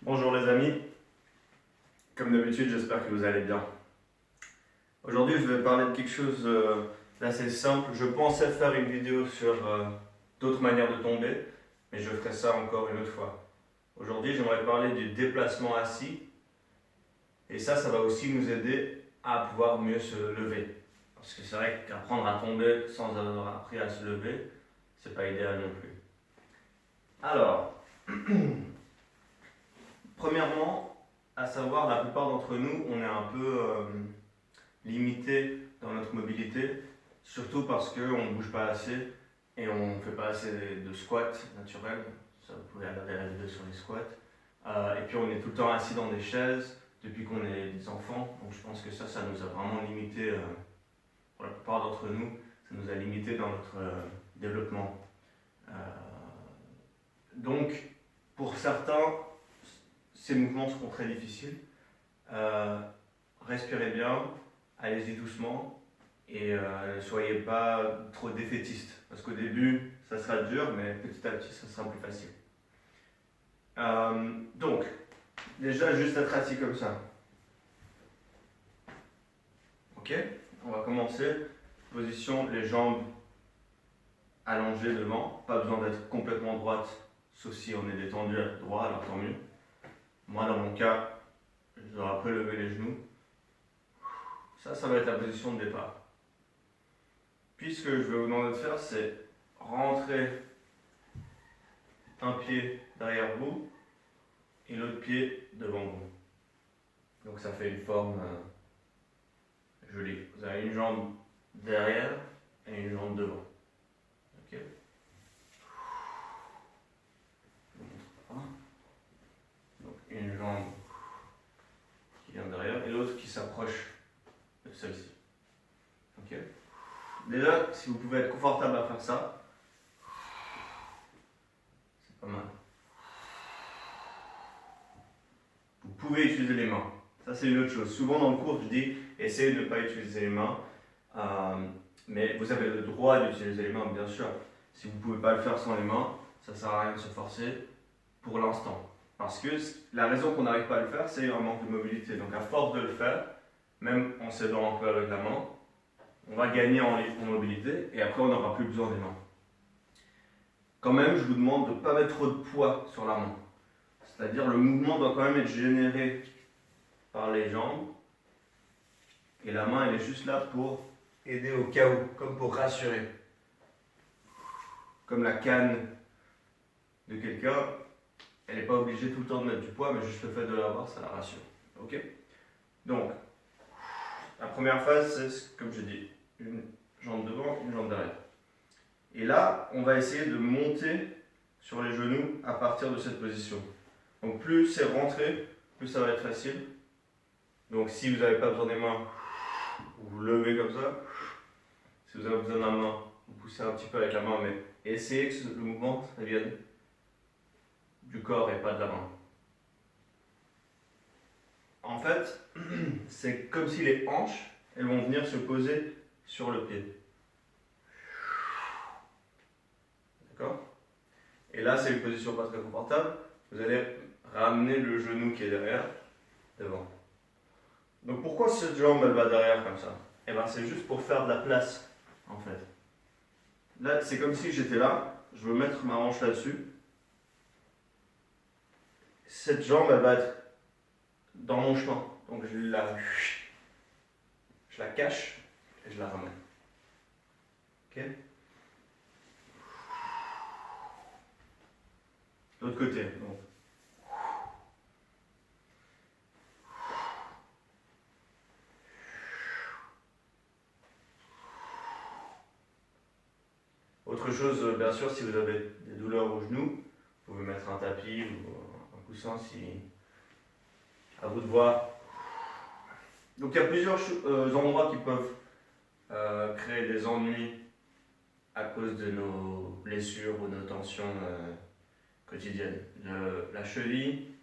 Bonjour les amis, comme d'habitude j'espère que vous allez bien. Aujourd'hui je vais parler de quelque chose d'assez simple. Je pensais faire une vidéo sur d'autres manières de tomber, mais je ferai ça encore une autre fois. Aujourd'hui j'aimerais parler du déplacement assis, et ça va aussi nous aider à pouvoir mieux se lever. Parce que c'est vrai qu'apprendre à tomber sans avoir appris à se lever, c'est pas idéal non plus. Alors, premièrement, à savoir, la plupart d'entre nous, on est un peu limité dans notre mobilité, surtout parce qu'on ne bouge pas assez et on ne fait pas assez de squats naturels. Ça, vous pouvez regarder la vidéo sur les squats. Et puis on est tout le temps assis dans des chaises depuis qu'on est des enfants, donc je pense que ça nous a vraiment limité, pour la plupart d'entre nous, ça nous a limité dans notre développement. Donc, pour certains, ces mouvements seront très difficiles. Respirez bien, allez-y doucement et ne soyez pas trop défaitiste. Parce qu'au début, ça sera dur, mais petit à petit, ça sera plus facile. Donc, déjà, juste être assis comme ça. Ok, on va commencer. Position, les jambes allongées devant. Pas besoin d'être complètement droite, sauf si on est détendu à droit, alors tant mieux. Moi, dans mon cas, je dois après lever les genoux. Ça va être la position de départ. Puis ce que je vais vous demander de faire, c'est rentrer un pied derrière vous et l'autre pied devant vous. Donc ça fait une forme jolie. Vous avez une jambe derrière et une jambe devant. Ok. Donc une jambe qui vient derrière et l'autre qui s'approche de celle-ci. Ok. Déjà, si vous pouvez être confortable à faire ça, c'est pas mal. Vous pouvez utiliser les mains. Ça, c'est une autre chose. Souvent dans le cours, je dis essayez de ne pas utiliser les mains. Mais vous avez le droit d'utiliser les mains, bien sûr. Si vous ne pouvez pas le faire sans les mains, ça ne sert à rien de se forcer pour l'instant. Parce que la raison qu'on n'arrive pas à le faire, c'est un manque de mobilité. Donc à force de le faire, même en s'aidant un peu avec la main, on va gagner en mobilité et après on n'aura plus besoin des mains. Quand même, je vous demande de ne pas mettre trop de poids sur la main. C'est-à-dire le mouvement doit quand même être généré par les jambes et la main elle est juste là pour aider au cas où, comme pour rassurer. Comme la canne de quelqu'un, elle n'est pas obligée tout le temps de mettre du poids, mais juste le fait de l'avoir, ça la rassure. Ok? Donc, la première phase, c'est comme je dis, une jambe devant, une jambe derrière. Et là, on va essayer de monter sur les genoux à partir de cette position. Donc plus c'est rentré, plus ça va être facile. Donc si vous n'avez pas besoin des mains, vous levez comme ça. Si vous avez besoin de la main, vous poussez un petit peu avec la main, mais essayez que le mouvement ça vienne du corps et pas de la main. En fait, c'est comme si les hanches, elles vont venir se poser sur le pied. D'accord? Et là, c'est une position pas très confortable. Vous allez ramener le genou qui est derrière, devant. Donc pourquoi cette jambe, elle va derrière comme ça? Eh bien, c'est juste pour faire de la place, en fait. Là, c'est comme si j'étais là, je veux mettre ma hanche là-dessus. Cette jambe, elle va être dans mon chemin. Donc je la cache et je la ramène. Ok? L'autre côté. Donc. Autre chose, bien sûr, si vous avez des douleurs au genou, vous pouvez mettre un tapis ou un coussin si à vous de voir. Donc il y a plusieurs endroits qui peuvent créer des ennuis à cause de nos blessures ou nos tensions quotidiennes. La cheville,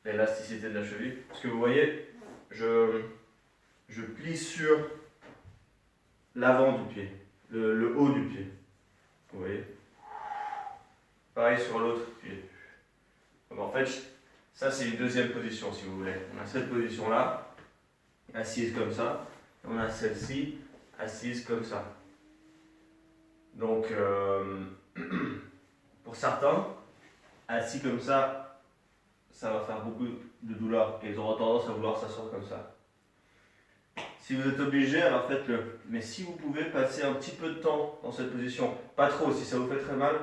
l'élasticité de la cheville. Parce que vous voyez, je plie sur l'avant du pied, le haut du pied. Vous voyez? Pareil sur l'autre pied. Donc en fait, Ça, c'est une deuxième position, si vous voulez. On a cette position-là, assise comme ça. Et on a celle-ci, assise comme ça. Donc, pour certains, assis comme ça va faire beaucoup de douleur. Et ils auront tendance à vouloir s'asseoir comme ça. Si vous êtes obligé, alors faites-le. Mais si vous pouvez passer un petit peu de temps dans cette position, pas trop, si ça vous fait très mal,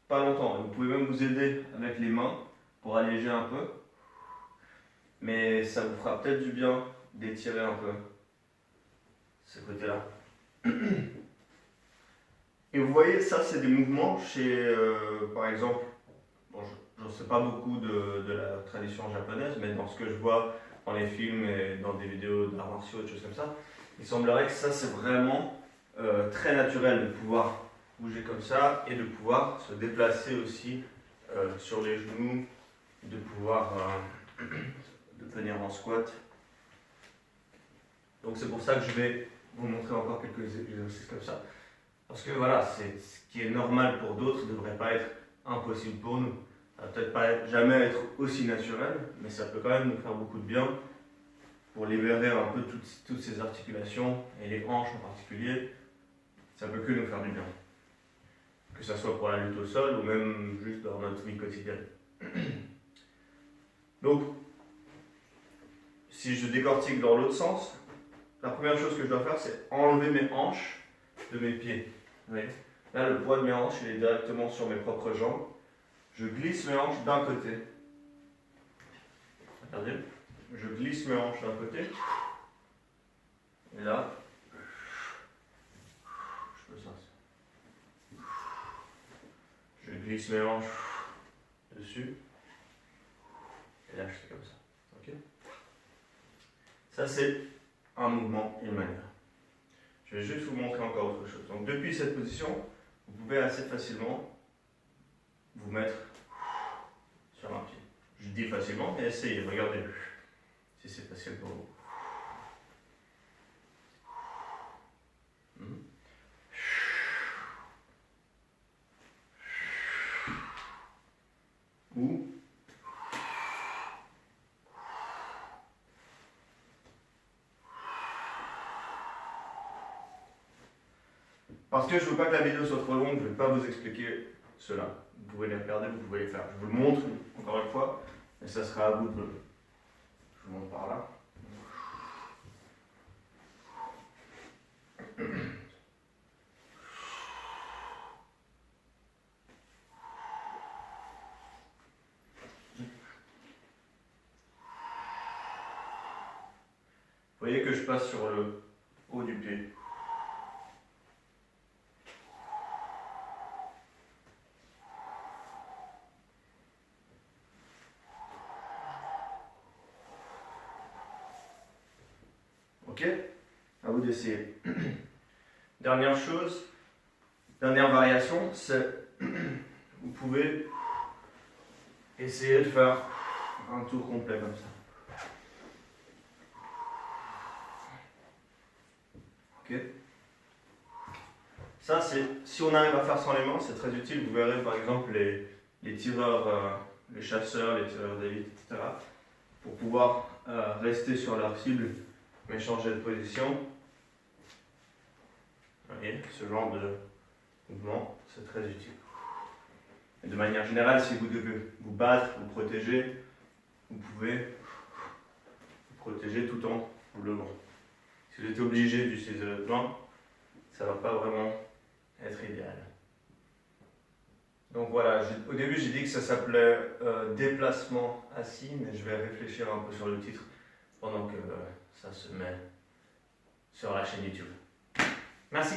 pas longtemps. Vous pouvez même vous aider avec les mains pour alléger un peu. Mais ça vous fera peut-être du bien d'étirer un peu ce côté-là. Et vous voyez, ça c'est des mouvements chez, par exemple, bon, je ne sais pas beaucoup de la tradition japonaise, mais dans ce que je vois dans les films et dans des vidéos d'arts martiaux, des choses comme ça, il semblerait que ça c'est vraiment très naturel de pouvoir bouger comme ça et de pouvoir se déplacer aussi sur les genoux, de pouvoir de venir en squat. Donc c'est pour ça que je vais vous montrer encore quelques exercices comme ça. Parce que voilà, c'est ce qui est normal pour d'autres ne devrait pas être impossible pour nous. Ça va peut-être pas jamais être aussi naturel, mais ça peut quand même nous faire beaucoup de bien pour libérer un peu toutes ces articulations et les hanches en particulier. Ça peut que nous faire du bien. Que ce soit pour la lutte au sol ou même juste dans notre vie quotidienne. Donc, si je décortique dans l'autre sens, la première chose que je dois faire, c'est enlever mes hanches de mes pieds. Vous voyez ? Là, le poids de mes hanches, il est directement sur mes propres jambes. Je glisse mes hanches d'un côté. Regardez. Je glisse mes hanches d'un côté. Et là, je fais ça. Je glisse mes hanches dessus. Et là, je fais comme ça. Ok ? Ça, c'est un mouvement, une manière. Je vais juste vous montrer encore autre chose. Donc, depuis cette position, vous pouvez assez facilement vous mettre sur un pied. Je dis facilement, mais essayez, regardez si c'est facile pour vous. Ou parce que je ne veux pas que la vidéo soit trop longue, je ne vais pas vous expliquer cela. Vous pouvez les regarder, vous pouvez les faire. Je vous le montre encore une fois, et ça sera à vous de... Je vous montre par là. Vous voyez que je passe sur le haut du pied. Ok ? À vous d'essayer. Dernière chose, dernière variation, c'est vous pouvez essayer de faire un tour complet comme ça. Ok ? Ça, c'est, si on arrive à faire sans les mains, c'est très utile. Vous verrez par exemple les tireurs, les chasseurs, les tireurs d'élite, etc. Pour pouvoir rester sur leur cible, mais changer de position. Vous voyez, ce genre de mouvement, c'est très utile. Et de manière générale, si vous devez vous battre, vous protéger, vous pouvez vous protéger tout en vous levant. Si vous êtes obligé d'utiliser votre main, ça ne va pas vraiment être idéal. Donc voilà, au début j'ai dit que ça s'appelait déplacement assis, mais je vais réfléchir un peu sur le titre pendant que ça se met sur la chaîne YouTube. Merci.